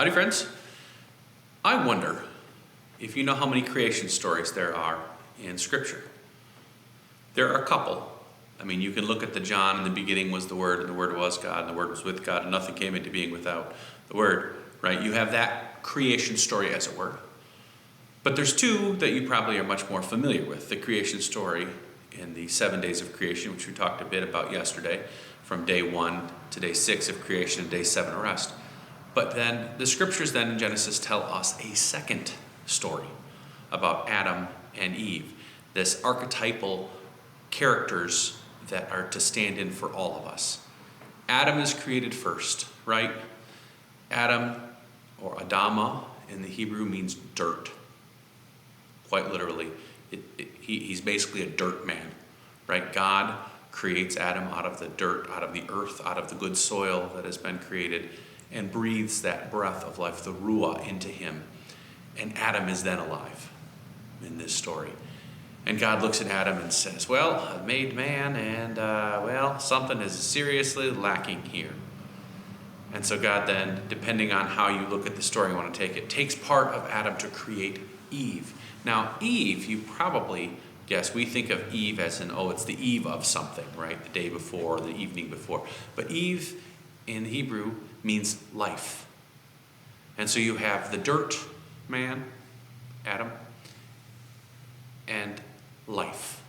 Howdy, friends. I wonder if you know how many creation stories there are in Scripture. There are a couple. I mean, you can look at the John, in the beginning was the Word, and the Word was God, and the Word was with God, and nothing came into being without the Word, right? You have that creation story, as it were. But there's two that you probably are much more familiar with. The creation story in the 7 days of creation, which we talked a bit about yesterday, from day 1 to day 6 of creation and day 7 of rest. But then the scriptures then in Genesis tell us a second story about Adam and Eve, this archetypal characters that are to stand in for all of us. Adam is created first, right? Adam, or Adama in the Hebrew, means dirt. Quite literally. He's basically a dirt man, right? God creates Adam out of the dirt, out of the earth, out of the good soil that has been created, and breathes that breath of life, the ruah, into him. And Adam is then alive in this story. And God looks at Adam and says, well, I've made man, and something is seriously lacking here. And so God then, depending on how you look at the story, you want to take it, takes part of Adam to create Eve. Now, Eve, you probably guess, we think of Eve as in, it's the eve of something, right? The day before, the evening before. But Eve in Hebrew means life. And so you have the dirt man, Adam, and life.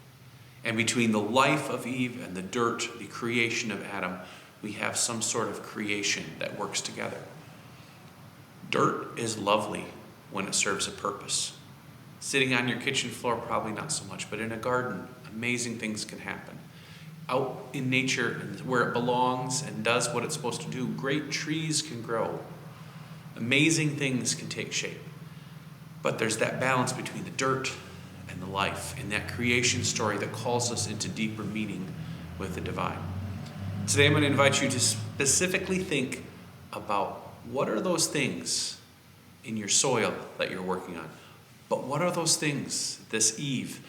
And between the life of Eve and the dirt, the creation of Adam, we have some sort of creation that works together. Dirt is lovely when it serves a purpose. Sitting on your kitchen floor, probably not so much, but in a garden, amazing things can happen. Out in nature, where it belongs and does what it's supposed to do, great trees can grow. Amazing things can take shape. But there's that balance between the dirt and the life in that creation story that calls us into deeper meaning with the divine. Today I'm going to invite you to specifically think about what are those things in your soil that you're working on. But what are those things, this Eve,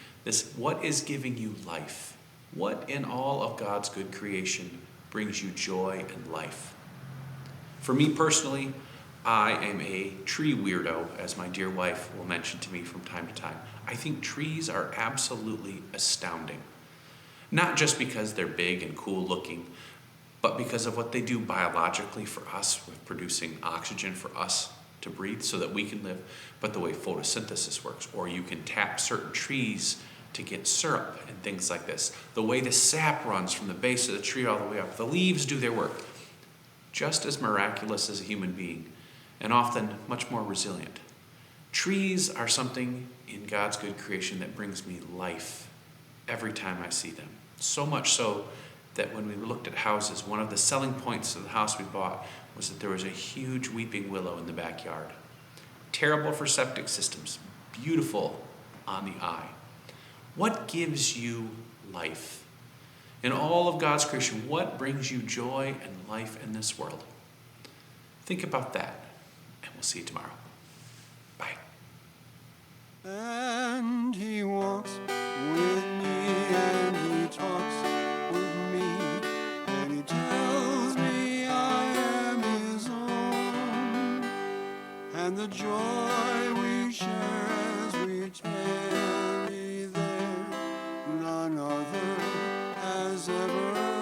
what is giving you life? What in all of God's good creation brings you joy and life? For me personally, I am a tree weirdo, as my dear wife will mention to me from time to time. I think trees are absolutely astounding. Not just because they're big and cool looking, but because of what they do biologically for us with producing oxygen for us to breathe so that we can live, but the way photosynthesis works, or you can tap certain trees to get syrup and things like this. The way the sap runs from the base of the tree all the way up. The leaves do their work. Just as miraculous as a human being, and often much more resilient. Trees are something in God's good creation that brings me life every time I see them. So much so that when we looked at houses, one of the selling points of the house we bought was that there was a huge weeping willow in the backyard. Terrible for septic systems, beautiful on the eye. What gives you life? In all of God's creation, what brings you joy and life in this world? Think about that, and we'll see you tomorrow. Bye. And he walks with me, and he talks with me, and he tells me I am his own, and the joy we share as we tarry there, none other has ever